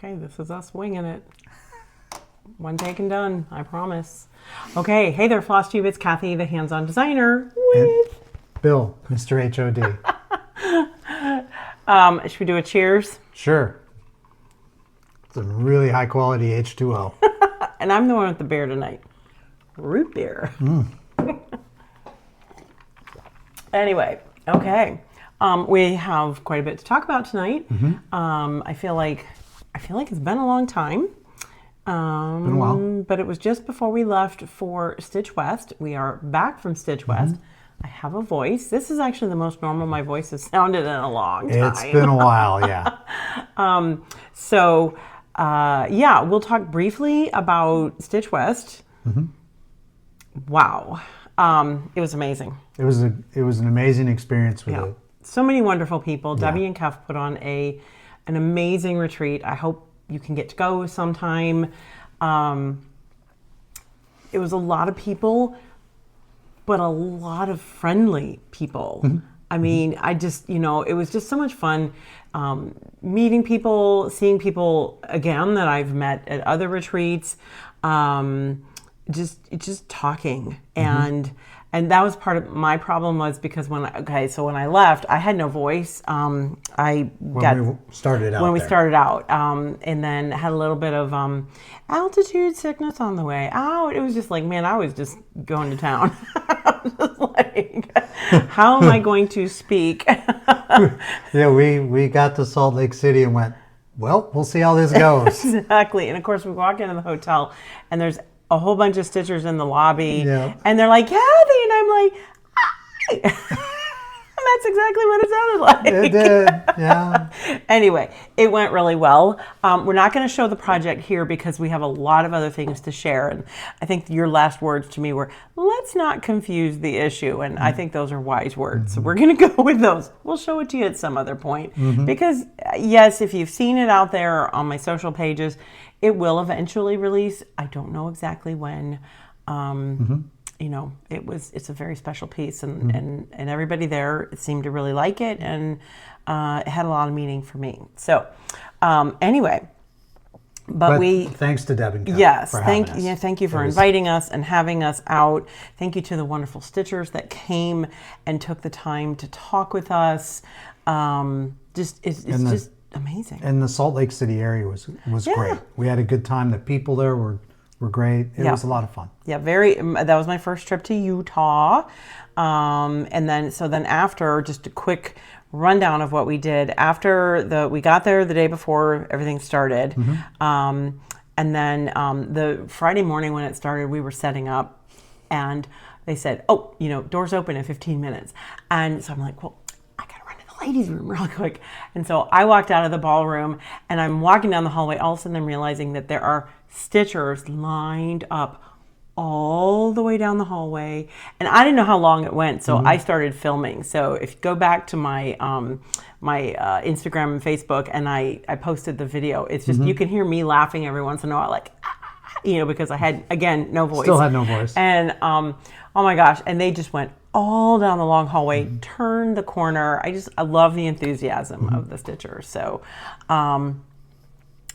Okay, this is us winging it. One take and done, I promise. Okay, hey there, FLOSSTUBE. It's Cathy, the hands-on designer. With Bill, Mr. HOD. Should we do a cheers? Sure. Some really high quality H2O. And I'm the one with the beer tonight. Root beer. Anyway, okay. We have quite a bit to talk about tonight. I feel like it's been a long time. Been a while. But it was just before we left for Stitch West. We are back from Stitch West. I have a voice. This is actually the most normal my voice has sounded in a long time. It's been a while, yeah. Yeah, we'll talk briefly about Stitch West. Wow. It was amazing. It was an amazing experience with it. So many wonderful people. Debbie and Kev put on an amazing retreat. I hope you can get to go sometime. It was a lot of people, but a lot of friendly people. I mean, it was just so much fun meeting people, seeing people again that I've met at other retreats, just talking. And that was part of my problem was because when I left, I had no voice. When we started out, and then had a little bit of altitude sickness on the way out. It was just like, man, I was just going to town. I was just like, how am I going to speak? Yeah, we got to Salt Lake City and went, well, we'll see how this goes. Exactly. And of course, we walk into the hotel, and there's a whole bunch of stitchers in the lobby, and they're like, Cathy, and I'm like, hi. And that's exactly what it sounded like. It did, yeah. Anyway, it went really well. We're not going to show the project here because we have a lot of other things to share, and I think your last words to me were, let's not confuse the issue, and I think those are wise words, so we're going to go with those. We'll show it to you at some other point, because yes, if you've seen it out there on my social pages, it will eventually release. I don't know exactly when. It's a very special piece, and everybody there seemed to really like it, and it had a lot of meaning for me. So anyway, but thanks to Deb and Cathy. Yes, for having us. Thank you for inviting us and having us out. Thank you to the wonderful stitchers that came and took the time to talk with us. It's just amazing. And the Salt Lake City area was great. We had a good time. The people there were great. It was a lot of fun. Yeah, that was my first trip to Utah. And then after, just a quick rundown of what we did. After we got there the day before everything started. And then the Friday morning when it started, we were setting up, and they said, doors open in 15 minutes. And so I'm like, well, ladies' room real quick. And so I walked out of the ballroom, and I'm walking down the hallway. All of a sudden I'm realizing that there are stitchers lined up all the way down the hallway, and I didn't know how long it went, so I started filming. So if you go back to my Instagram and Facebook, and I posted the video, it's just you can hear me laughing every once in a while, like because I had, again, no voice. Still had no voice. And oh my gosh, and they just went all down the long hallway, turned the corner. I love the enthusiasm of the stitchers. So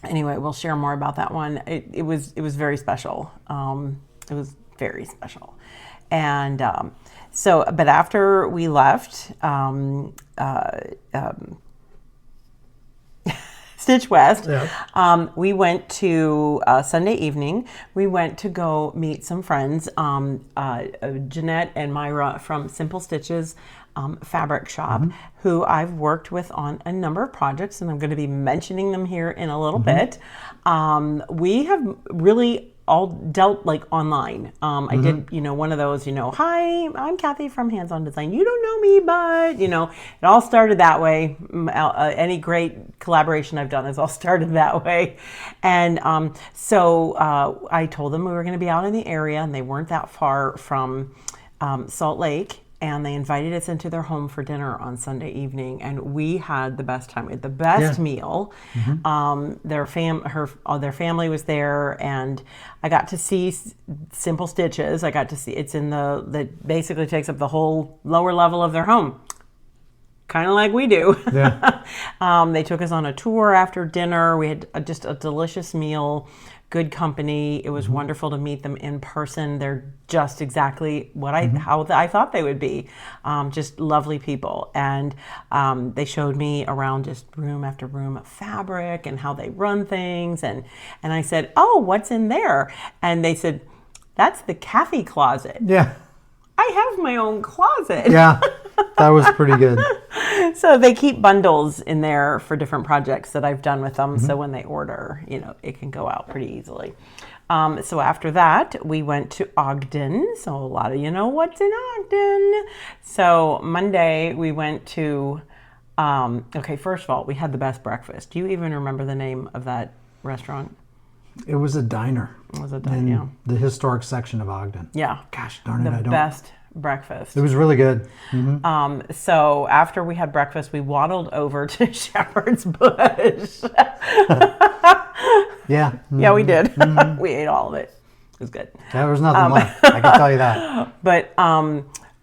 anyway, we'll share more about that one. It was very special. It was very special. And but after we left Stitch West, we went to Sunday evening. We went to go meet some friends, Jeanette and Myra from Simple Stitches Fabric Shop, who I've worked with on a number of projects, and I'm going to be mentioning them here in a little bit. We have really all dealt like online. I did, one of those, hi, I'm Cathy from Hands On Design. You don't know me, but, it all started that way. Any great collaboration I've done has all started that way. And so I told them we were going to be out in the area, and they weren't that far from Salt Lake. And they invited us into their home for dinner on Sunday evening, and we had the best time. We had the best meal. Their family was there, and I got to see Simple Stitches. I got to see it's in that basically takes up the whole lower level of their home. kind of like we do. Yeah. They took us on a tour after dinner. We had just a delicious meal, good company. It was wonderful to meet them in person. They're just exactly what how I thought they would be. Just lovely people. And they showed me around just room after room of fabric and how they run things. And I said, oh, what's in there? And they said, that's the Cathy closet. Yeah. I have my own closet. Yeah. That was pretty good. So they keep bundles in there for different projects that I've done with them. So when they order, it can go out pretty easily. So after that, we went to Ogden. So a lot of you know what's in Ogden. So Monday we went to, okay, first of all, we had the best breakfast. Do you even remember the name of that restaurant? It was a diner. It was a diner, in the historic section of Ogden. Yeah. Gosh darn it, I don't. The best breakfast. It was really good. So after we had breakfast, we waddled over to Shepherd's Bush. Yeah. Yeah, we did. We ate all of it. It was good. There was nothing left. I can tell you that. But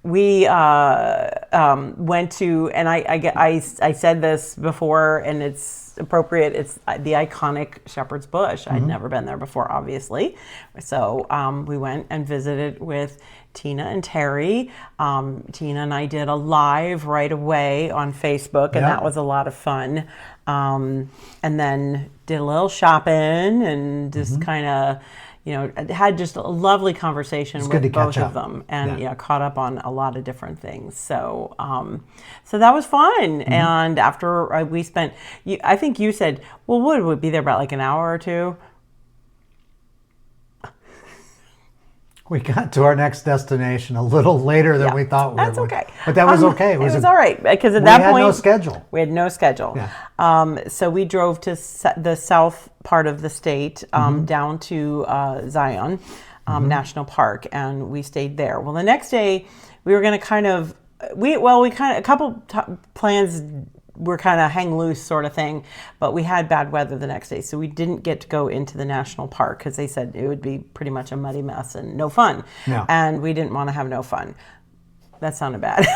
we went to, and I said this before, and it's appropriate. It's the iconic Shepherd's Bush. I'd never been there before, obviously. So we went and visited with Tina and Terry. Tina and I did a live right away on Facebook, and that was a lot of fun. And then did a little shopping and just kind of, had just a lovely conversation with both of them, and caught up on a lot of different things. So, so that was fun. And after we spent, I think you said, well, would we be there about like an hour or two? We got to our next destination a little later than we thought we would. That's okay. But that was okay. It was all right, because at that point... We had no schedule. We had no schedule. Yeah. So we drove to the south part of the state, down to Zion National Park, and we stayed there. Well, the next day, we were going to kind of... a couple plans were kind of hang loose sort of thing, but we had bad weather the next day, so we didn't get to go into the national park because they said it would be pretty much a muddy mess and no fun. No. And we didn't want to have no fun. That sounded bad.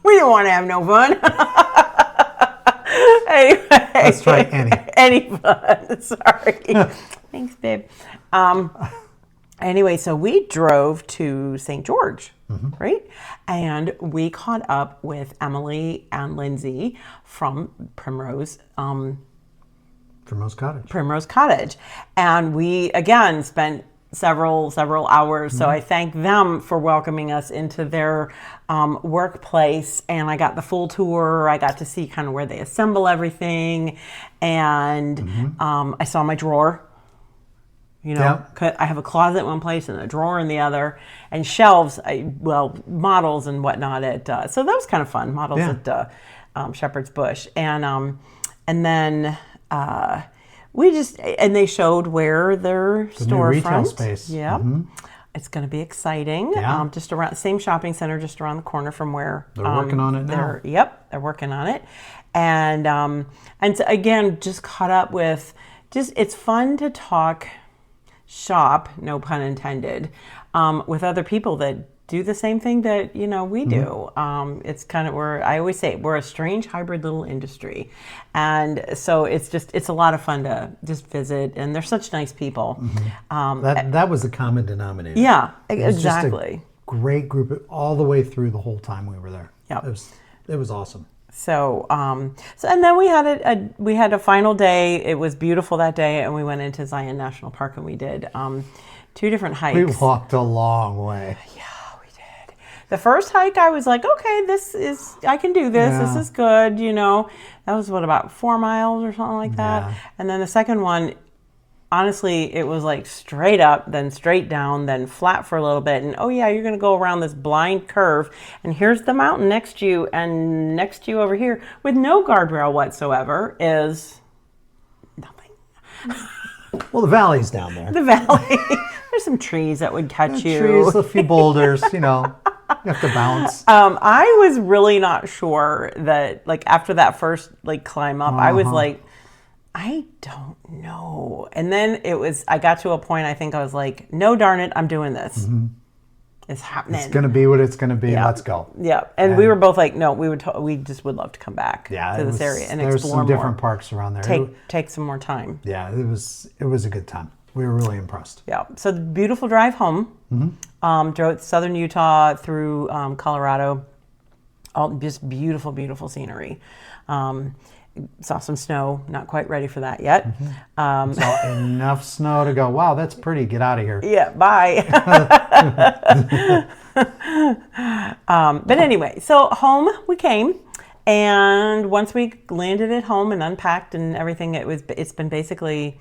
We didn't want to have no fun. Anyway. Let's try Any fun. Sorry. Thanks, babe. Anyway, so we drove to St. George, right? And we caught up with Emily and Lindsay from Primrose Cottage. And we, again, spent several hours. So I thank them for welcoming us into their workplace. And I got the full tour. I got to see kind of where they assemble everything. And I saw my drawer. I have a closet in one place and a drawer in the other, and shelves, models and whatnot. So that was kind of fun, models at Shepherd's Bush. And then they showed where their storefront. Retail space. Yeah. It's going to be exciting. Yeah. Just around the same shopping center, just around the corner from where they're working on it now. They're working on it. And so again, just caught up with, it's fun to talk shop, no pun intended, with other people that do the same thing that we do. It's kind of I always say we're a strange hybrid little industry, and so it's a lot of fun to just visit, and they're such nice people. That was the common denominator. Yeah, exactly. exactly. Just a great group all the way through the whole time we were there. Yeah, it was awesome. So, and then we had a final day. It was beautiful that day, and we went into Zion National Park and we did 2 different hikes. We walked a long way. Yeah, we did. The first hike, I was like, okay, I can do this. Yeah. This is good. That was about 4 miles or something like that. Yeah. And then the second one, honestly, it was like straight up, then straight down, then flat for a little bit. And you're going to go around this blind curve. And here's the mountain next to you. And next to you over here, with no guardrail whatsoever, is nothing. Well, the valley's down there. The valley. There's some trees that would catch you. Trees, a few boulders, you have to bounce. I was really not sure that, after that first, climb up, I was like, I don't know. And then I got to a point, I think I was like, no, darn it, I'm doing this. is happening. It's going to be what it's going to be. Yeah. Let's go. Yeah. And we were both like, no, we just would love to come back to this area and explore more. There's some different parks around there. Take some more time. Yeah, it was a good time. We were really impressed. Yeah. So the beautiful drive home. Drove southern Utah through Colorado. All just beautiful, beautiful scenery. Saw some snow. Not quite ready for that yet. Saw enough snow to go, wow, that's pretty. Get out of here. Yeah, bye. But anyway, so home we came. And once we landed at home and unpacked and everything, it's been basically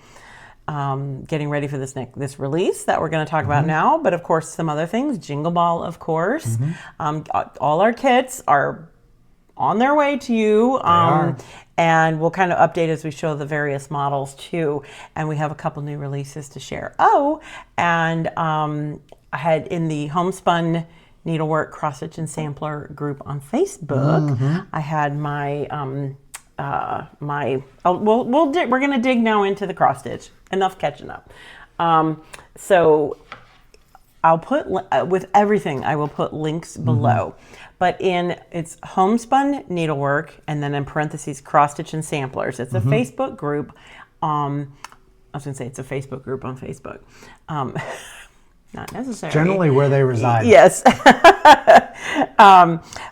getting ready for this release that we're going to talk about now. But of course, some other things. Jingle Ball, of course. All our kits are on their way to you. And we'll kind of update as we show the various models too. And we have a couple new releases to share. And I had in the Homespun Needlework Cross Stitch and Sampler group on Facebook. I had my we're gonna dig now into the cross stitch. Enough catching up. So I'll put with everything. I will put links below. But it's Homespun Needlework, and then in parentheses Cross Stitch and Samplers. It's a Facebook group. I was gonna say it's a Facebook group on Facebook. Not necessary. Generally where they reside. Yes.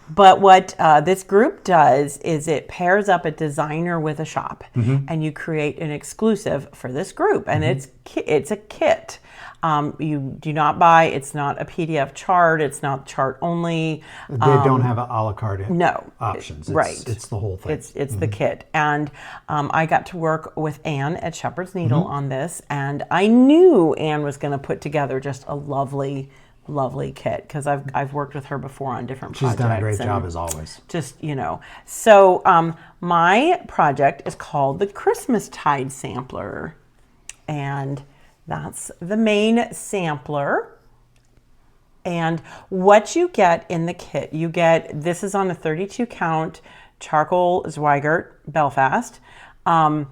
But what this group does is it pairs up a designer with a shop, and you create an exclusive for this group, and it's a kit. You do not buy. It's not a PDF chart. It's not chart only. They don't have a la carte options. It's the whole thing. It's the kit. And I got to work with Anne at Shepherd's Needle on this, and I knew Anne was going to put together just a lovely kit because I've worked with her before on different projects. She's done a great job as always. Just, So my project is called the Christmastide Sampler, and that's the main sampler. And what you get in the kit, this is on a 32 count charcoal Zweigart Belfast. And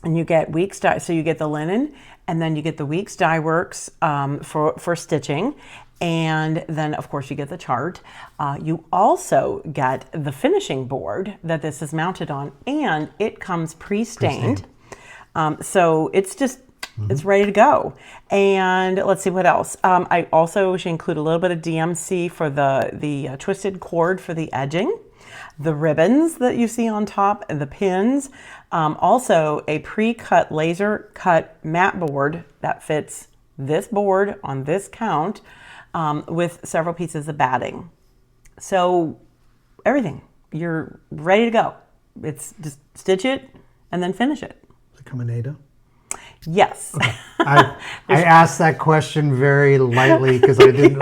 you get weeks dye, so you get the linen, and then you get the weeks dye works for stitching. And then of course you get the chart. You also get the finishing board that this is mounted on, and it comes pre-stained. So it's just, it's ready to go. And let's see what else. I also should include a little bit of DMC for the twisted cord for the edging, the ribbons that you see on top, and the pins. Also a pre-cut laser cut mat board that fits this board on this count with several pieces of batting. So everything, you're ready to go. It's just stitch it and then finish it. Does it come in Ada? Yes. Okay. I asked that question very lightly because I didn't.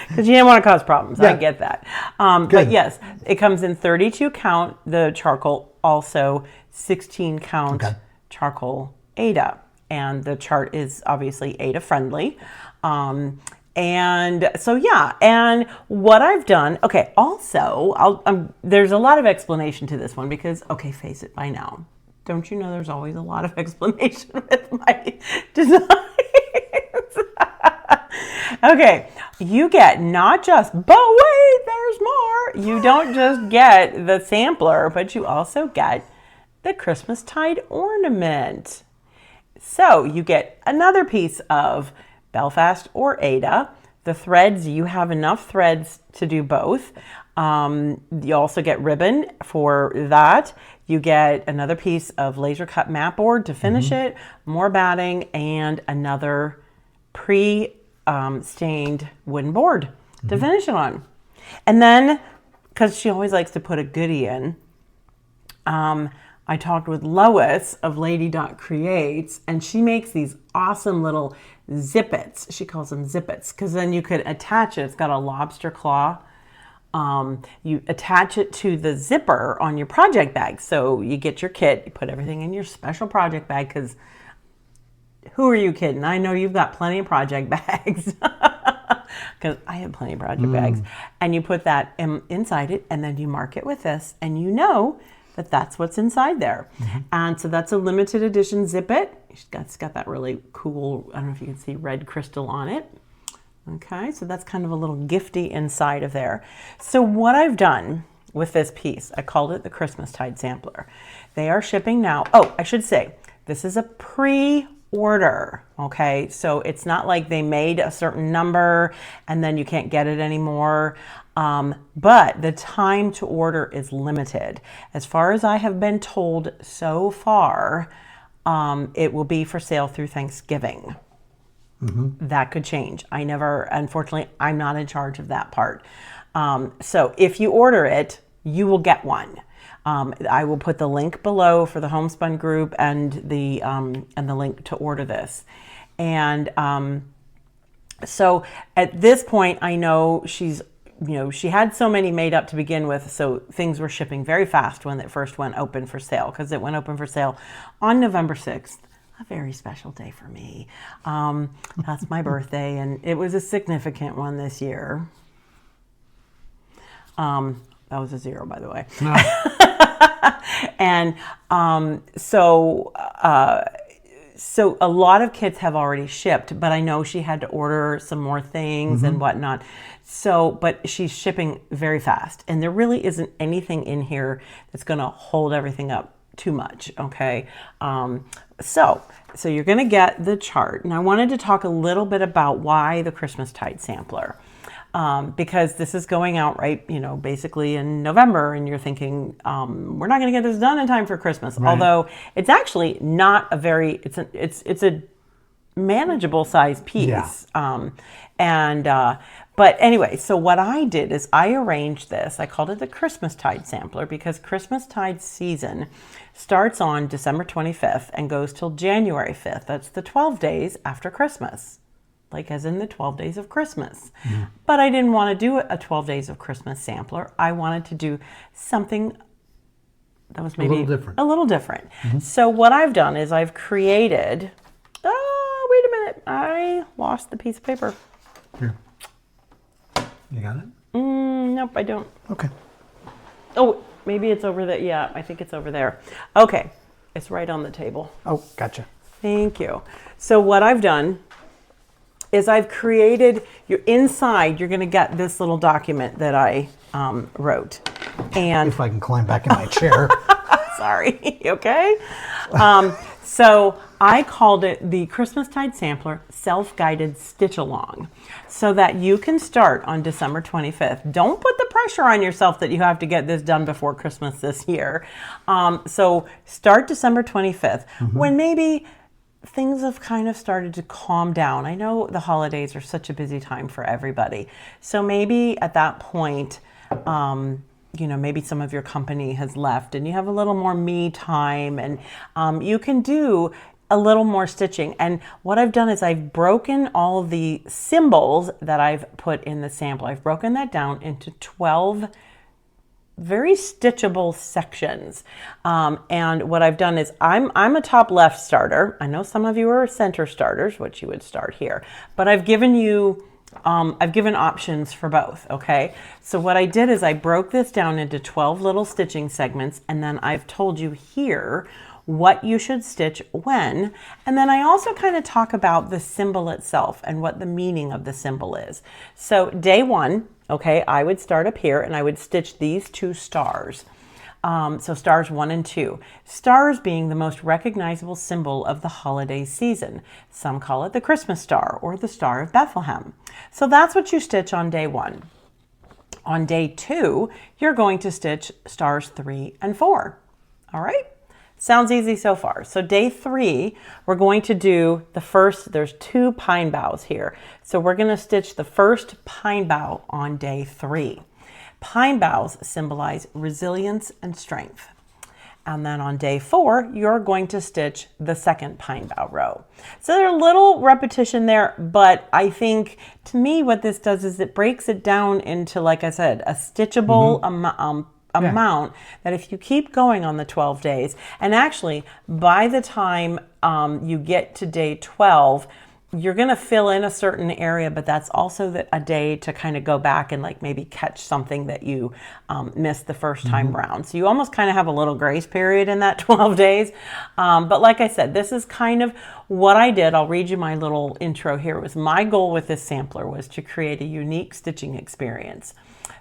Because you didn't want to cause problems. Yeah. I get that. But yes, it comes in 32 count, the charcoal, also 16 count charcoal Ada. And the chart is obviously Ada friendly. And so, and what I've done, also, there's a lot of explanation to this one because, face it by now. Don't you know there's always a lot of explanation with my designs? You get not just, but wait, there's more. You don't just get the sampler, but you also get the Christmastide ornament. So you get another piece of Belfast or Ada. The threads, you have enough threads to do both. You also get ribbon for that. You get another piece of laser cut mat board to finish it, more batting, and another pre-stained wooden board to finish it on. And then, because she always likes to put a goodie in, I talked with Lois of Lady Dot Creates, and she makes these awesome little zippets. She calls them zippets because then you could attach it. It's got a lobster claw. You attach it to the zipper on your project bag. So you get your kit, you put everything in your special project bag because who are you kidding? I know you've got plenty of project bags because I have plenty of project bags. And you put that inside it, and then you mark it with this, and you know that that's what's inside there. And so that's a limited edition zippet. It's got that really cool, I don't know if you can see red crystal on it. Okay, so that's kind of a little gifty inside of there. So what I've done with this piece, I called it the Christmastide Sampler. They are shipping now. Oh, I should say, this is a pre-order, okay? So it's not like they made a certain number and then you can't get it anymore. But the time to order is limited. As far as I have been told so far, it will be for sale through Thanksgiving. That could change. Unfortunately, I'm not in charge of that part. So if you order it, you will get one. I will put the link below for the Homespun group and the link to order this. And so at this point, I know she had so many made up to begin with, so things were shipping very fast when it first went open for sale, because it went open for sale on November 6th. A very special day for me. That's my birthday, and it was a significant one this year. That was a 0, by the way. No. And so a lot of kits have already shipped, but I know she had to order some more things and whatnot. So, but she's shipping very fast, and there really isn't anything in here that's going to hold everything up too much. Okay. So you're going to get the chart, and I wanted to talk a little bit about why the Christmastide Sampler. Because this is going out basically in November, and you're thinking, we're not going to get this done in time for Christmas. Right. Although it's actually not it's a manageable size piece. Yeah. But anyway, so what I did is I arranged this. I called it the Christmastide Sampler because Christmastide season starts on December 25th and goes till January 5th. That's the 12 days after Christmas. Like as in the 12 days of Christmas. Mm. But I didn't want to do a 12 days of Christmas sampler. I wanted to do something that was maybe a little different. Mm-hmm. So what I've done is I've created, wait a minute, I lost the piece of paper. Here. You got it? Nope, I don't. Okay. Oh, maybe it's over there. Yeah, I think it's over there. Okay, it's right on the table. Oh, gotcha. Thank you. So what I've done is I've created, inside you're going to get this little document that I wrote. And if I can climb back in my chair. Sorry, okay? So I called it the Christmastide Sampler Self-Guided Stitch Along, so that you can start on December 25th. Don't put the pressure on yourself that you have to get this done before Christmas this year. So start December 25th, when maybe things have kind of started to calm down. I know the holidays are such a busy time for everybody. So maybe at that point, maybe some of your company has left and you have a little more me time, and you can do a little more stitching. And what I've done is I've broken all of the symbols that I've put in the sample. I've broken that down into 12 very stitchable sections. And what I've done is I'm a top left starter. I know some of you are center starters, which you would start here, but I've given options for both. Okay. So what I did is I broke this down into 12 little stitching segments, and then I've told you here what you should stitch when. And then I also kind of talk about the symbol itself and what the meaning of the symbol is. So day 1, okay, I would start up here and I would stitch these 2 stars. So stars 1 and 2. Stars being the most recognizable symbol of the holiday season. Some call it the Christmas star or the Star of Bethlehem. So that's what you stitch on day 1. On day 2, you're going to stitch stars 3 and 4. All right? Sounds easy so far. So day 3, we're going to do the first, there's 2 pine boughs here. So we're going to stitch the first pine bough on day 3. Pine boughs symbolize resilience and strength. And then on day 4, you're going to stitch the second pine bough row. So there's a little repetition there, but I think to me what this does is it breaks it down into, like I said, a stitchable amount that if you keep going on the 12 days, and actually by the time you get to day 12, you're going to fill in a certain area, but that's also a day to kind of go back and like maybe catch something that you missed the first time around. So you almost kind of have a little grace period in that 12 days. But like I said, this is kind of what I did. I'll read you my little intro here. It was my goal with this sampler was to create a unique stitching experience.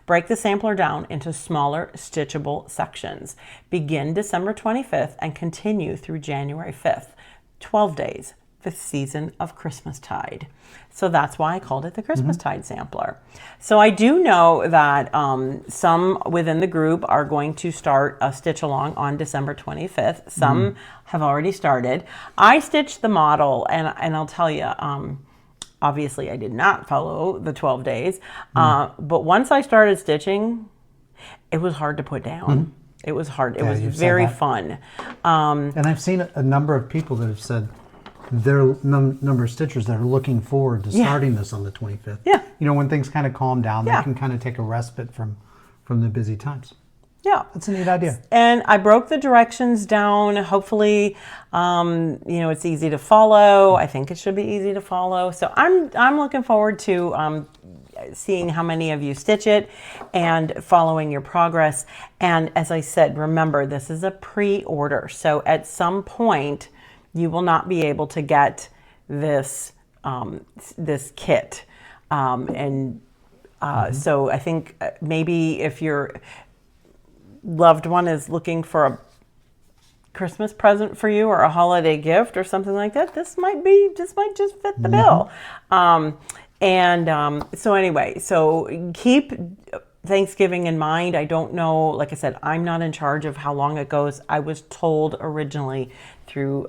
Break the sampler down into smaller stitchable sections. Begin December 25th and continue through January 5th. 12 days. The season of Christmastide. So that's why I called it the Christmastide Sampler. So I do know that some within the group are going to start a stitch along on December 25th. Some have already started. I stitched the model, and I'll tell you, obviously I did not follow the 12 days, but once I started stitching, it was hard to put down. It was hard. It was very fun. And I've seen a number of people that have said there are number of stitchers that are looking forward to starting this on the 25th. Yeah. You know, when things kind of calm down, they can kind of take a respite from the busy times. Yeah. That's a neat idea. And I broke the directions down. Hopefully, you know, it's easy to follow. I think it should be easy to follow. So I'm looking forward to seeing how many of you stitch it and following your progress. And as I said, remember, this is a pre-order. So at some point, you will not be able to get this this kit. So I think maybe if your loved one is looking for a Christmas present for you or a holiday gift or something like that, this might just fit the bill. So anyway, so keep Thanksgiving in mind. I don't know, like I said, I'm not in charge of how long it goes. I was told originally through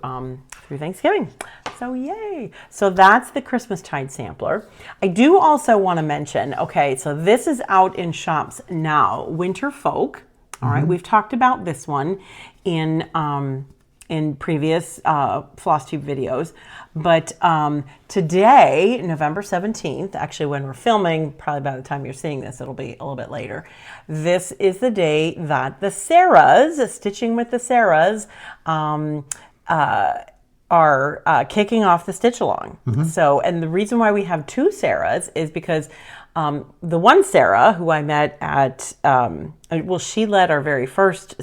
Thanksgiving. So yay. So that's the Christmastide Sampler. I do also want to mention, okay, so this is out in shops now, Winter Folk. All right, we've talked about this one in previous FLOSSTUBE videos, but today, November 17th, actually when we're filming, probably by the time you're seeing this, it'll be a little bit later. This is the day that the Sarahs, Stitching with the Sarahs, are kicking off the stitch along. So, and the reason why we have two Sarahs is because the one Sarah who I met at, well, she led our very first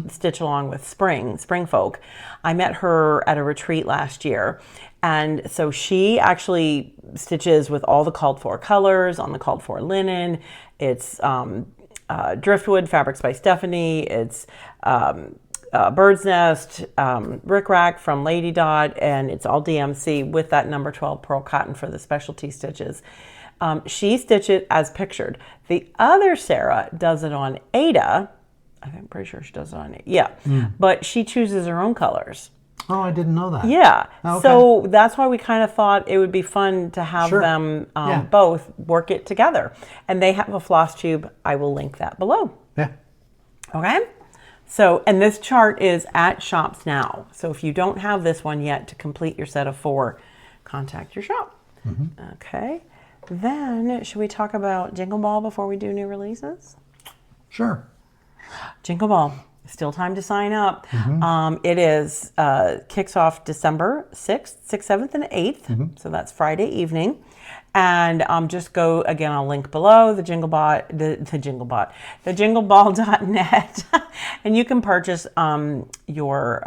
stitch along with Spring Folk. I met her at a retreat last year. And so she actually stitches with all the called for colors on the called for linen. It's Driftwood, Fabrics by Stephanie. It's Bird's Nest, Rick Rack from Lady Dot, and it's all DMC with that number 12 pearl cotton for the specialty stitches. She stitched it as pictured. The other Sarah does it on Ada. I'm pretty sure she does it on Ada. Yeah, but she chooses her own colors. Oh, I didn't know that. Yeah, so that's why we kind of thought it would be fun to have them both work it together. And they have a floss tube. I will link that below. Yeah. Okay. So, and this chart is at shops now. So if you don't have this one yet to complete your set of 4, contact your shop. Okay. Then, should we talk about Jingle Ball before we do new releases? Sure. Jingle Ball. Still time to sign up. It is kicks off December 6th, 7th, and 8th. So that's Friday evening. And just go, again, I'll link below, the jingleball.net. And you can purchase your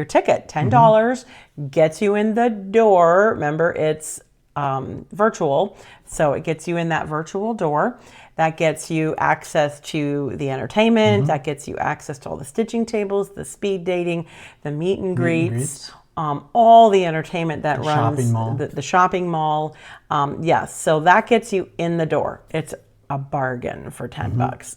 ticket. $10 gets you in the door. Remember, it's virtual. So it gets you in that virtual door. That gets you access to the entertainment. That gets you access to all the stitching tables, the speed dating, the meet and greets. All the entertainment that runs the shopping mall. Yes, so that gets you in the door. It's a bargain for 10 bucks.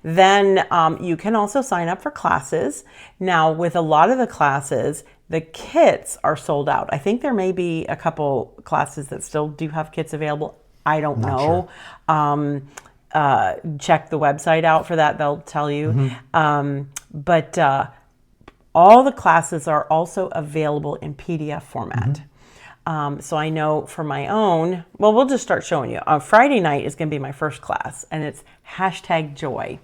Then you can also sign up for classes. Now, with a lot of the classes, the kits are sold out. I think there may be a couple classes that still do have kits available. I don't know. Sure. Check the website out for that. They'll tell you. But all the classes are also available in PDF format. So I know for my own, well, we'll just start showing you. Friday night is going to be my first class, and it's #joy.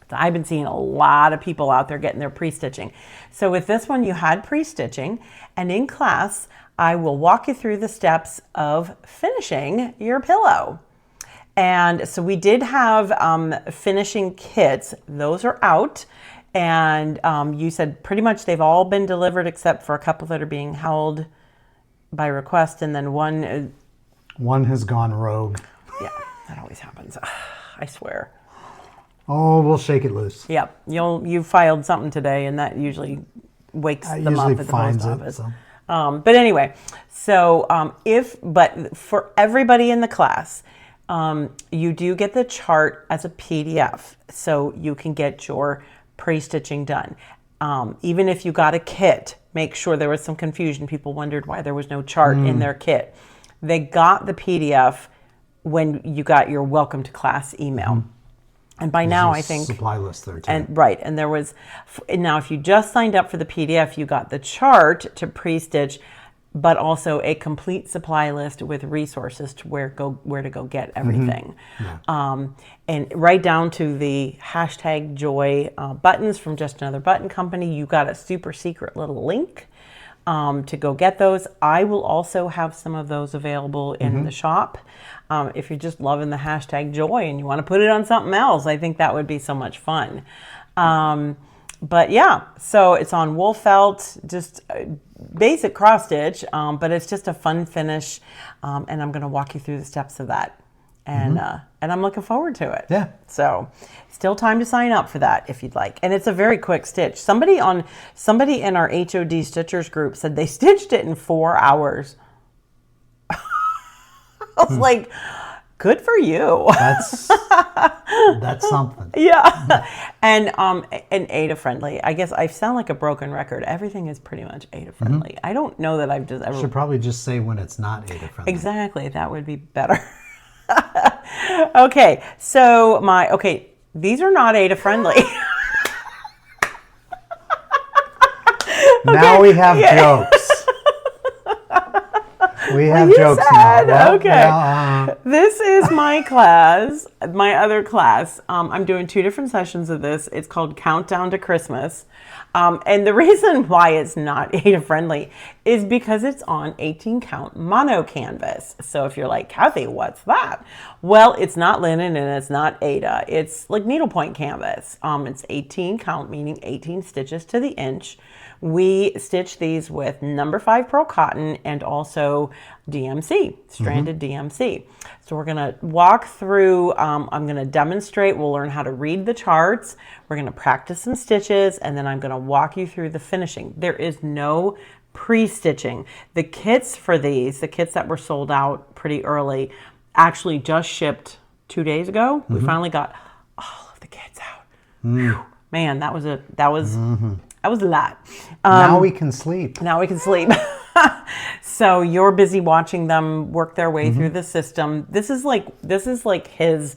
So I've been seeing a lot of people out there getting their pre-stitching. So with this one, you had pre-stitching, and in class, I will walk you through the steps of finishing your pillow. And so we did have finishing kits. Those are out. And you said pretty much they've all been delivered except for a couple that are being held by request. And then one has gone rogue. Yeah, that always happens. I swear. Oh, we'll shake it loose. Yep. You filed something today, and that usually wakes them up at the post office. So. But anyway, so but for everybody in the class, you do get the chart as a PDF, so you can get your pre-stitching done. Even if you got a kit, make sure there was some confusion. People wondered why there was no chart in their kit. They got the PDF when you got your welcome to class email. And by now, I think supply list there too. And right, and there was now if you just signed up for the PDF, you got the chart to pre-stitch, but also a complete supply list with resources to where to go get everything, and right down to the #joy buttons from Just Another Button Company. You got a super secret little link to go get those. I will also have some of those available in the shop. If you're just loving the #joy and you want to put it on something else, I think that would be so much fun. But yeah, so it's on wool felt, just basic cross stitch, but it's just a fun finish. And I'm going to walk you through the steps of that. And I'm looking forward to it. Yeah. So still time to sign up for that if you'd like. And it's a very quick stitch. Somebody in our HOD Stitchers group said they stitched it in 4 hours. I was like, good for you. That's something. Yeah. And ADA friendly. I guess I sound like a broken record. Everything is pretty much ADA friendly. I don't know that I've just ever. Should probably just say when it's not ADA friendly. Exactly. That would be better. Okay. So these are not ADA friendly. Now we have jokes. We have jokes now. Well, okay. This is my class, my other class. I'm doing 2 different sessions of this. It's called Countdown to Christmas. And the reason why it's not ADA friendly is because it's on 18 count mono canvas. So if you're like, Cathy, what's that? Well, it's not linen and it's not ADA. It's like needlepoint canvas. It's 18 count, meaning 18 stitches to the inch. We stitch these with number 5 pearl cotton and also DMC, stranded DMC. So we're going to walk through, I'm going to demonstrate, we'll learn how to read the charts, we're going to practice some stitches, and then I'm going to walk you through the finishing. There is no pre-stitching. The kits for these, the kits that were sold out pretty early, actually just shipped 2 days ago. We finally got all of the kits out. Whew. Man, that was a lot. Now we can sleep. Now we can sleep. So you're busy watching them work their way through the system. This is like his.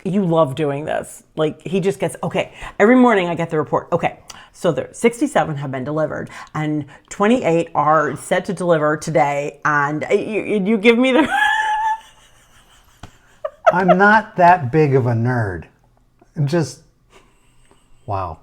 You love doing this. Like he just gets, okay, every morning I get the report. Okay, so there 67 have been delivered and 28 are set to deliver today. And you give me the. I'm not that big of a nerd. Just, wow.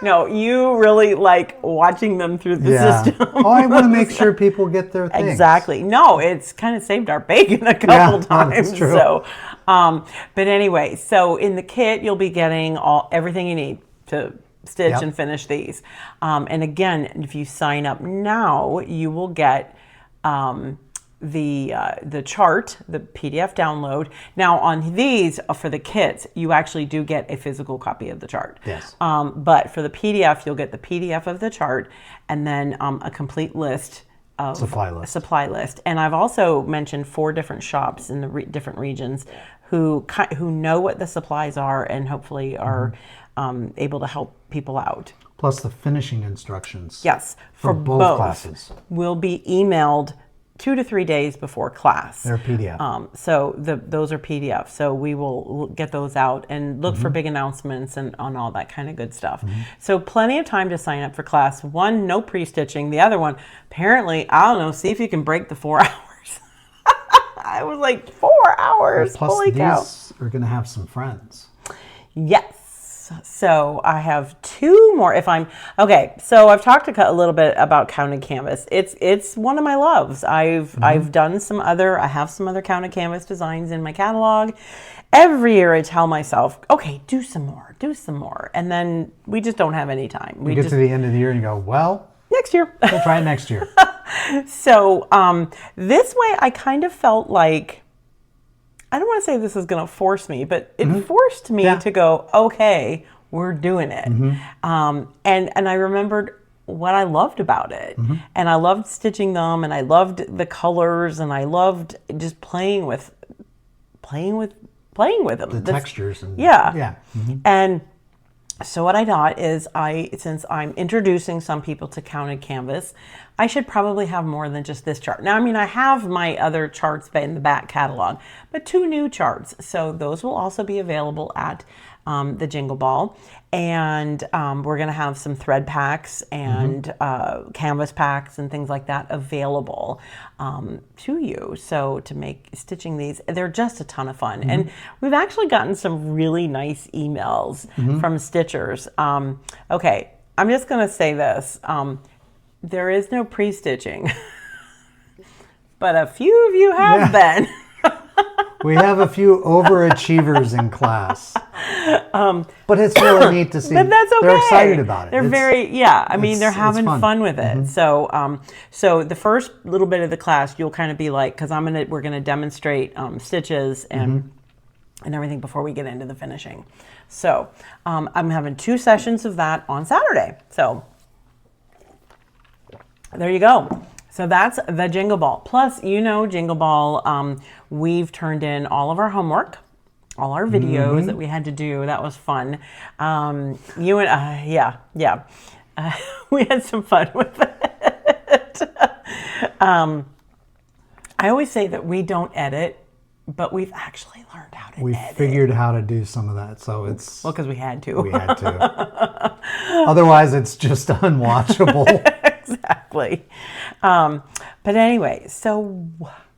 No, you really like watching them through the system. Oh, I want to make sure people get their things. Exactly. No, it's kind of saved our bacon a couple times. That's true. So, but anyway, so in the kit, you'll be getting everything you need to stitch and finish these. And again, if you sign up now, you will get the chart, the PDF download. Now on these, for the kits, you actually do get a physical copy of the chart. Yes. But for the PDF, you'll get the PDF of the chart and then a complete list of supply list. And I've also mentioned 4 different shops in the different regions who know what the supplies are and hopefully are able to help people out. Plus the finishing instructions. Yes, for both classes will be emailed 2 to 3 days before class. They're PDF. So those are PDF. So we will get those out and look for big announcements and on all that kind of good stuff. So plenty of time to sign up for class. 1, no pre-stitching. The other one, apparently, I don't know, see if you can break the 4 hours. I was like, 4 hours. Plus Holy cow. These are going to have some friends. Yes. So I have 2 more if I'm okay. So I've talked a little bit about counted canvas. It's one of my loves. I've done I have some other counted canvas designs in my catalog. Every year I tell myself, okay, do some more, and then we just don't have any time. We get to the end of the year and you go, well, next year we'll try it next year. So this way I kind of felt like, I don't want to say this is going to force me, but it forced me to go, okay, we're doing it. And I remembered what I loved about it. And I loved stitching them, and I loved the colors, and I loved just playing with them. The textures. And, And so what I thought is, since I'm introducing some people to counted canvas, I should probably have more than just this chart. Now, I mean, I have my other charts in the back catalog, but 2 new charts. So those will also be available at the Jingle Ball. And we're going to have some thread packs and canvas packs and things like that available to you. So to make stitching these, they're just a ton of fun. And we've actually gotten some really nice emails from stitchers. Okay, I'm just going to say this. There is no pre-stitching, but a few of you have been. We have a few overachievers in class. But it's really neat to see. But that's okay. They're excited about it. They're I mean, they're having fun with it. So, so the first little bit of the class, you'll kind of be like, because we're gonna demonstrate stitches and everything before we get into the finishing. So, I'm having 2 sessions of that on Saturday. So, there you go. So that's the Jingle Ball. Plus, Jingle Ball, we've turned in all of our homework, all our videos that we had to do. That was fun. We had some fun with it. I always say that we don't edit, but we've actually learned how to edit. We figured how to do some of that, so it's... Well, because we had to. We had to. Otherwise, it's just unwatchable. Exactly. But anyway, so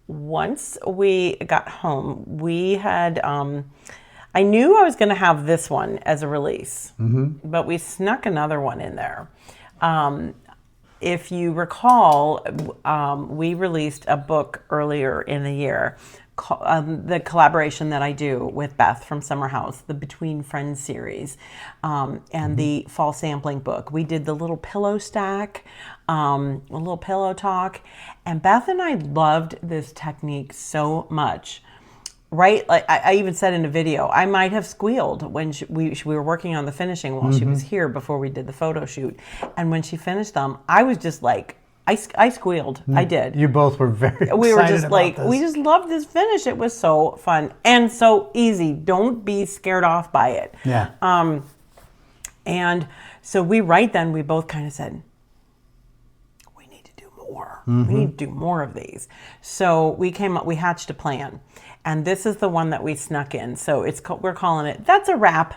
once we got home, we had, I knew I was going to have this one as a release, but we snuck another one in there. If you recall, we released a book earlier in the year, the collaboration that I do with Beth from Summer House, the Between Friends series, and the fall sampling book. We did the little pillow stack, a little pillow talk, and Beth and I loved this technique so much. Right, like I even said in a video, I might have squealed when we were working on the finishing while she was here before we did the photo shoot, and when she finished them, I was just like, I squealed. I did. You both were very excited. We were just like, this. we just loved this finish. It was so fun and so easy. Don't be scared off by it. Yeah. And so we both kind of said, we need to do more. We need to do more of these. So we hatched a plan. And this is the one that we snuck in. So we're calling it, That's a Wrap,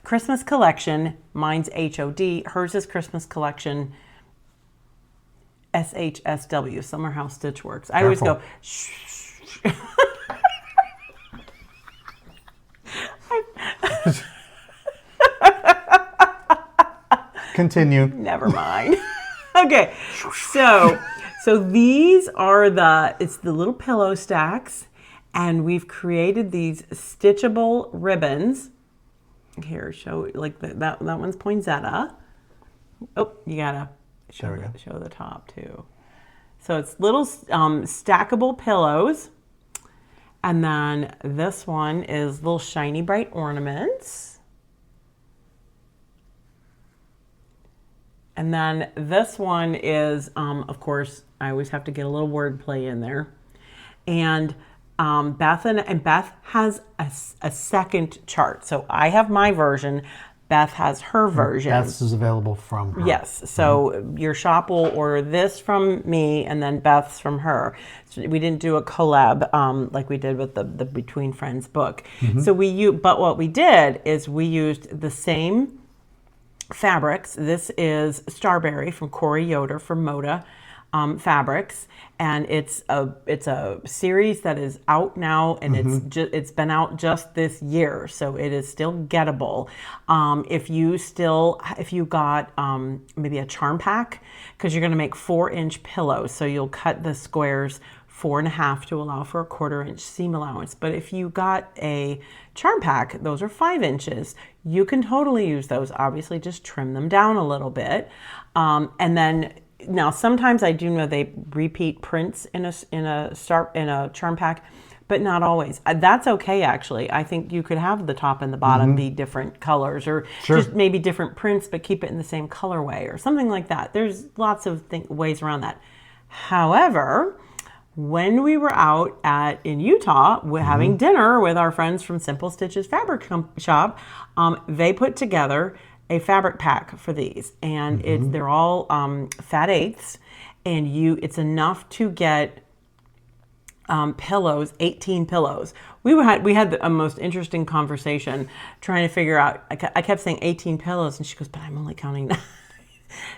Christmas Collection. Mine's HOD. Hers is Christmas Collection SHSW, Summer House Stitch Works. I always go, shh. Continue. Never mind. Okay, so these are it's the little pillow stacks, and we've created these stitchable ribbons. Here, show like that one's poinsettia. Oh, you gotta show the top too. So it's little stackable pillows, and then this one is little shiny bright ornaments. And then this one is, of course, I always have to get a little wordplay in there. And Beth has a second chart. So I have my version. Beth has her version. Beth's is available from her. Yes. So your shop will order this from me, and then Beth's from her. So we didn't do a collab like we did with the Between Friends book. So but what we did is we used the same fabrics. This is Starberry from Corey Yoder from Moda. fabrics, and it's a series that is out now, and it's been out just this year, so it is still gettable. If you got maybe a charm pack, because you're going to make 4-inch pillows, so you'll cut the squares 4.5 to allow for a 1/4-inch seam allowance. But if you got a charm pack, those are 5 inches. You can totally use those. Obviously, just trim them down a little bit, and then. Now, sometimes I do know they repeat prints in a charm pack, but not always. That's okay, actually. I think you could have the top and the bottom be different colors, or just maybe different prints, but keep it in the same colorway or something like that. There's lots of ways around that. However, when we were out in Utah, we're having dinner with our friends from Simple Stitches Fabric Shop, they put together a fabric pack for these, and they're all fat eighths, and it's enough to get pillows, 18 pillows. We had a most interesting conversation trying to figure out. I kept saying 18 pillows, and she goes, "But I'm only counting 9."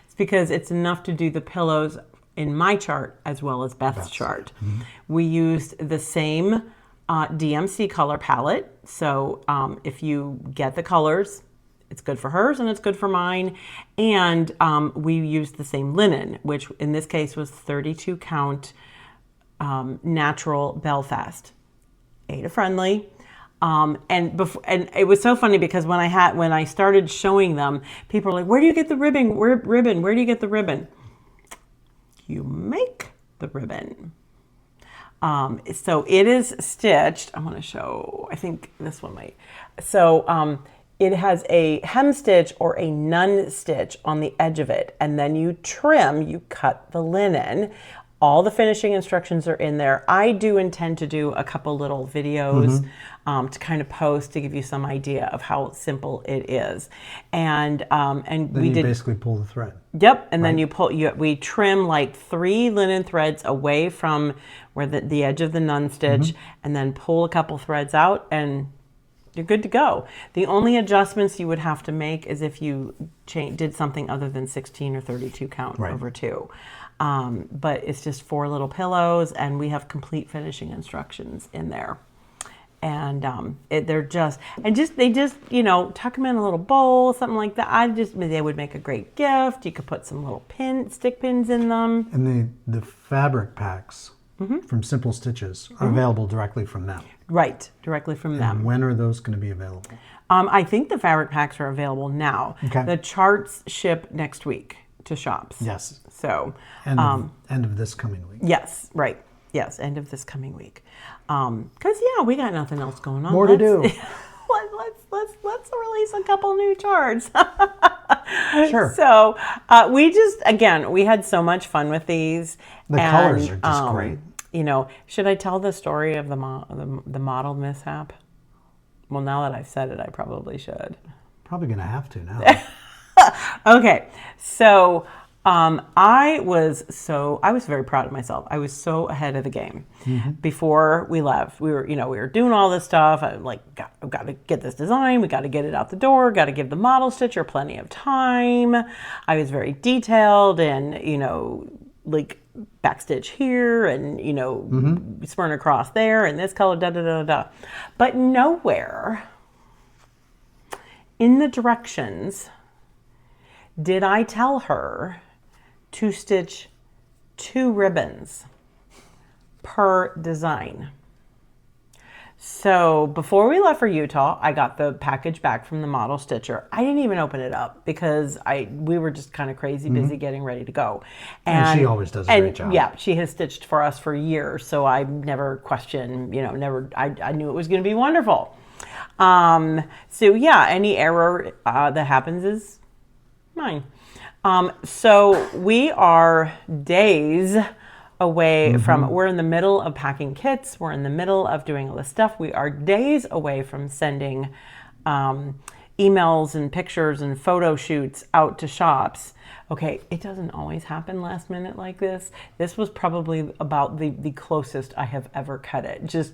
It's because it's enough to do the pillows in my chart as well as Beth's chart. We used the same DMC color palette, so if you get the colors, it's good for hers and it's good for mine. And we used the same linen, which in this case was 32 count natural Belfast, Ada friendly. And it was so funny because when I started showing them, people were like, "Where do you get the ribbon? Where do you get the ribbon?" You make the ribbon. So it is stitched. I want to show, I think this one might. So it has a hem stitch or a nun stitch on the edge of it, and then you cut the linen. All the finishing instructions are in there. I do intend to do a couple little videos to kind of post to give you some idea of how simple it is. And then we basically pull the thread. Yep, and then we trim like 3 linen threads away from where the edge of the nun stitch, and then pull a couple threads out, and you're good to go. The only adjustments you would have to make is if you did something other than 16 or 32 count over 2. But it's just 4 little pillows, and we have complete finishing instructions in there. And they just tuck them in a little bowl, something like that. They would make a great gift. You could put some little stick pins in them. And the fabric packs from Simple Stitches are available directly from them. Right, directly from them. And when are those going to be available? I think the fabric packs are available now. Okay. The charts ship next week to shops. Yes. So end of this coming week. Yes, right. Yes, end of this coming week. Because we got nothing else going on. More to do. Let's release a couple new charts. Sure. So we had so much fun with these. The colors are just great. Should I tell the story of the model mishap? Well, now that I've said it, I probably should. Probably going to have to now. Okay, so I was very proud of myself. I was so ahead of the game. Before we left. We were doing all this stuff. I'm like, I've got to get this design. We got to get it out the door. Got to give the model stitcher plenty of time. I was very detailed, and like backstitch here, and spurn across there, and this color, da da da da. But nowhere in the directions did I tell her to stitch 2 ribbons per design. So before we left for Utah, I got the package back from the model stitcher. I didn't even open it up because we were just kind of crazy busy getting ready to go. And she always does a great job. Yeah, she has stitched for us for years, so I never questioned, I knew it was going to be wonderful. Any error that happens is mine. So we are days away from, we're in the middle of packing kits. We're in the middle of doing all this stuff. We are days away from sending emails and pictures and photo shoots out to shops. Okay, it doesn't always happen last minute like this. This was probably about the closest I have ever cut it. Just,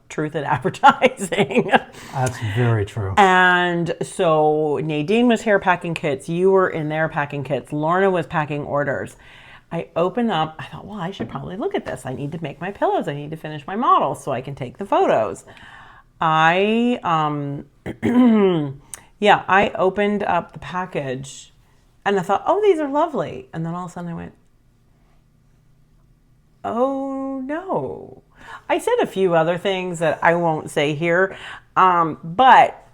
truth in advertising. That's very true. And so Nadine was here packing kits. You were in there packing kits. Lorna was packing orders. I open up, I thought, well, I should probably look at this. I need to make my pillows. I need to finish my models so I can take the photos. I opened up the package and I thought, oh, these are lovely. And then all of a sudden I went, oh no. I said a few other things that I won't say here, but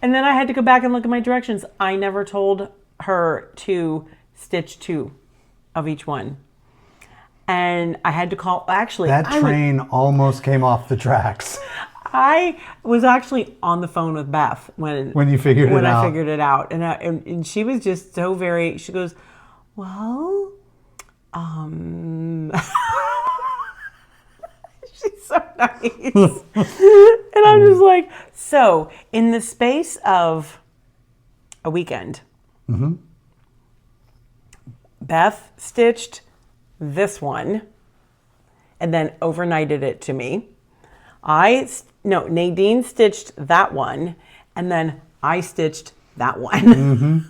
and then I had to go back and look at my directions. I never told her to stitch 2 of each one. And I had to call, actually. That train almost came off the tracks. I was actually on the phone with Beth when you figured it out. When I figured it out. And she was just so very, she goes, well, she's so nice. And I'm just like, so in the space of a weekend, Beth stitched this one and then overnighted it to me. Nadine stitched that one and then I stitched that one.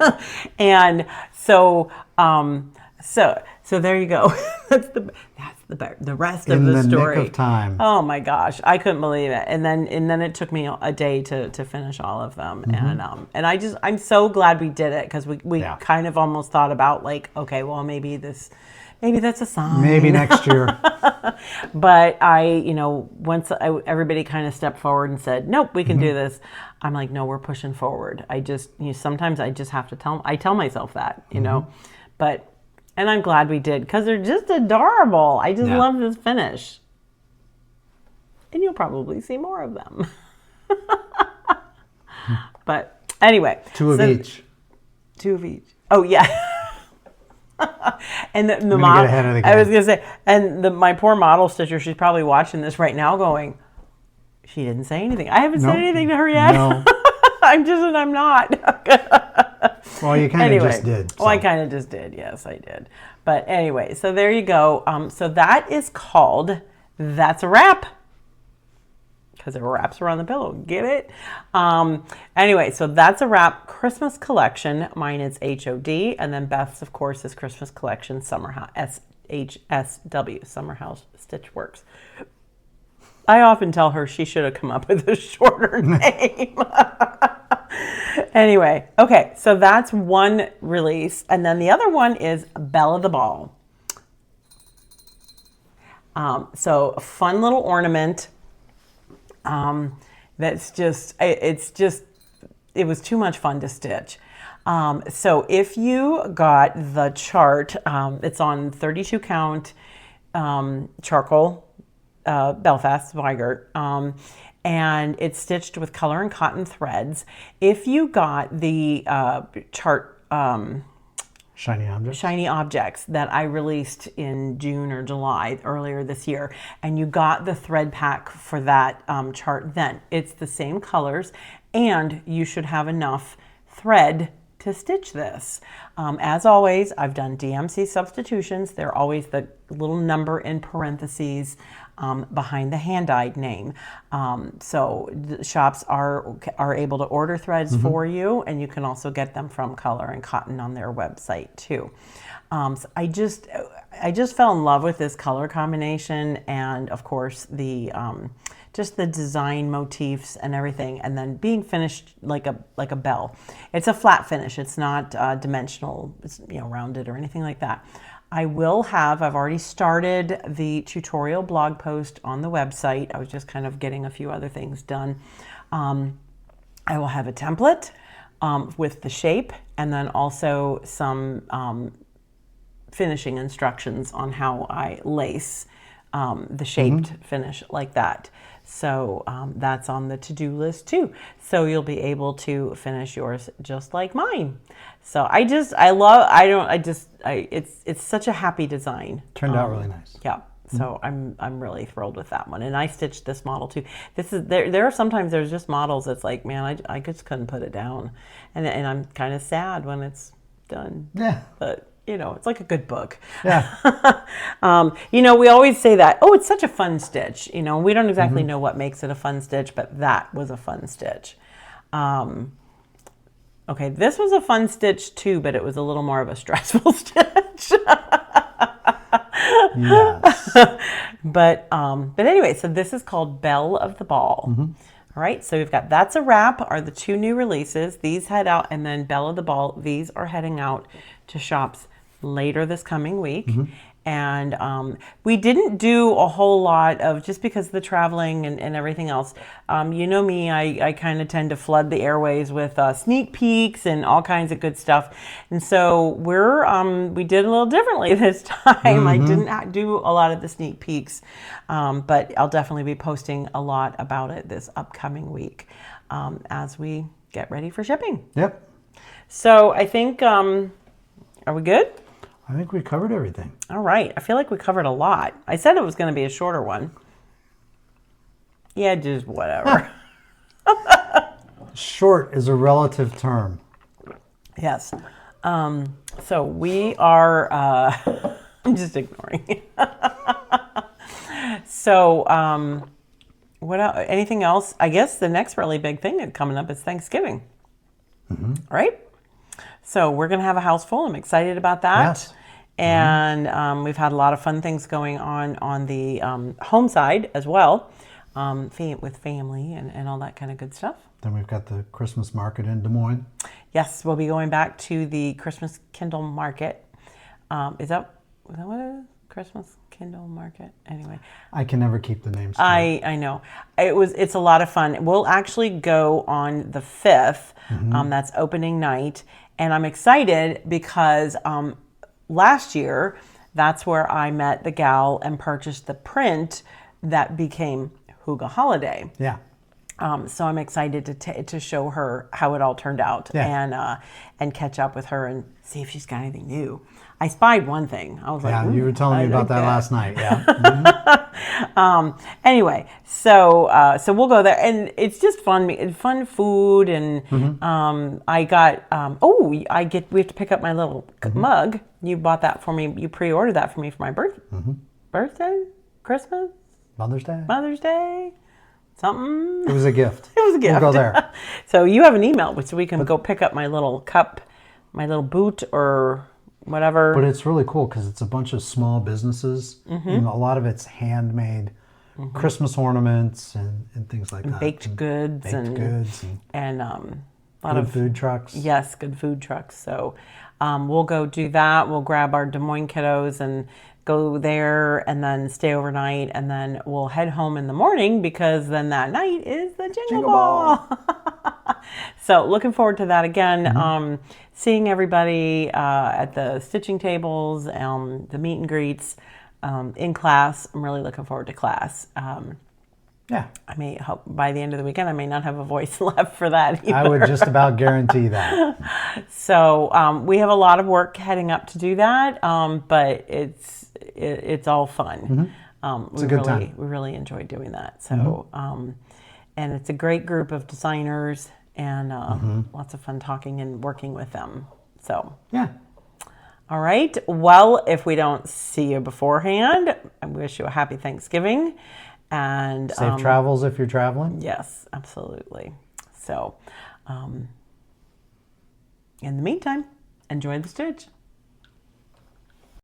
And so there you go. that's the rest of the story. In the nick of time. Oh my gosh, I couldn't believe it. And then it took me a day to finish all of them. And I'm so glad we did it because we kind of almost thought about like, okay, well maybe that's a sign. Maybe next year. But once everybody kind of stepped forward and said, nope, we can do this. I'm like, no, we're pushing forward. Sometimes I just have to tell myself that, but, and I'm glad we did because they're just adorable. I just love this finish. And you'll probably see more of them. But anyway. 2 of each. 2 of each. Oh, yeah. And the model, I was gonna say, and my poor model stitcher, she's probably watching this right now, going, "She didn't say anything. I haven't said anything to her yet. No. I'm not." Well, you kind of just did. So. Well, I kind of just did. Yes, I did. But anyway, so there you go. So that is called That's a Wrap. Because it wraps around the pillow. Get it? Anyway, so That's a Wrap Christmas collection. Mine is HOD. And then Beth's, of course, is Christmas collection Summer House, SHSW, Summer House Stitch Works. I often tell her she should have come up with a shorter name. Anyway, okay, so that's one release. And then the other one is Belle the Ball. So a fun little ornament. That's just, it was too much fun to stitch. So if you got the chart, it's on 32 count, charcoal, Belfast, Weigert, and it's stitched with color and cotton threads. If you got the, chart, Shiny Objects that I released in June or July earlier this year, and you got the thread pack for that chart, then it's the same colors and you should have enough thread to stitch this. As always, I've done DMC substitutions. They're always the little number in parentheses behind the hand-dyed name. So the shops are able to order threads for you, and you can also get them from Color and Cotton on their website too. So I just fell in love with this color combination, and of course the just the design motifs and everything, and then being finished like a bell. It's a flat finish. It's not dimensional, it's, rounded or anything like that. I've already started the tutorial blog post on the website. I was just kind of getting a few other things done. I will have a template with the shape, and then also some finishing instructions on how I lace the shaped finish like that. So that's on the to-do list too. So you'll be able to finish yours just like mine. So it's such a happy design. Turned out really nice. Yeah. So I'm really thrilled with that one. And I stitched this model too. There are sometimes there's just models that's like, man, I just couldn't put it down. And I'm kind of sad when it's done. Yeah. But it's like a good book. Yeah. We always say that, oh, it's such a fun stitch. We don't exactly know what makes it a fun stitch, but that was a fun stitch. Okay, this was a fun stitch too, but it was a little more of a stressful stitch. Yes. But anyway, so this is called Belle of the Ball. All right, so we've got That's a Wrap are the 2 new releases. These head out, and then Belle of the Ball, these are heading out to shops later this coming week. And we didn't do a whole lot of, just because of the traveling and everything else. You know me, I kind of tend to flood the airways with sneak peeks and all kinds of good stuff. And so we did a little differently this time. I didn't do a lot of the sneak peeks, but I'll definitely be posting a lot about it this upcoming week as we get ready for shipping. Yep. So I think, are we good? I think we covered everything. All right. I feel like we covered a lot. I said it was going to be a shorter one. Yeah, just whatever. Short is a relative term. Yes. So we are, I'm just ignoring. So what else? Anything else? I guess the next really big thing coming up is Thanksgiving. All right. So we're going to have a house full. I'm excited about that. Yes. And we've had a lot of fun things going on the home side as well, with family and all that kind of good stuff. Then we've got the Christmas market in Des Moines. Yes, we'll be going back to the Christmas Kindle market. Is that what it is? Christmas Kindle market? Anyway. I can never keep the names straight. I know. It's a lot of fun. We'll actually go on the 5th. That's opening night. And I'm excited because last year, that's where I met the gal and purchased the print that became Hygge Holiday. Yeah. So I'm excited to show her how it all turned out and catch up with her and see if she's got anything new. I spied one thing. I was like, yeah, you were telling me about that last night. Yeah. Anyway, so we'll go there, and it's just fun food, and I got we have to pick up my little mug. You bought that for me. You pre-ordered that for me for my birthday, Christmas, Mother's Day. Something. It was a gift. It was a gift. We'll go there. So you have an email, so we can go pick up my little cup, my little boot, or whatever. But it's really cool because it's a bunch of small businesses. You know, a lot of it's handmade Christmas ornaments and things like that. Baked goods and a lot of food trucks. Yes, good food trucks. So we'll go do that. We'll grab our Des Moines kiddos and go there and then stay overnight, and then we'll head home in the morning because then that night is the Jingle Ball. So looking forward to that again. Seeing everybody at the stitching tables, the meet and greets, in class. I'm really looking forward to class. Yeah. I may hope by the end of the weekend I may not have a voice left for that either. I would just about guarantee that. So we have a lot of work heading up to do that, but it's all fun. It's a good time. We really enjoy doing that. So and it's a great group of designers, and lots of fun talking and working with them. So yeah. All right. Well, if we don't see you beforehand, I wish you a happy Thanksgiving. And safe travels if you're traveling. Yes, absolutely. So in the meantime, enjoy the stitch.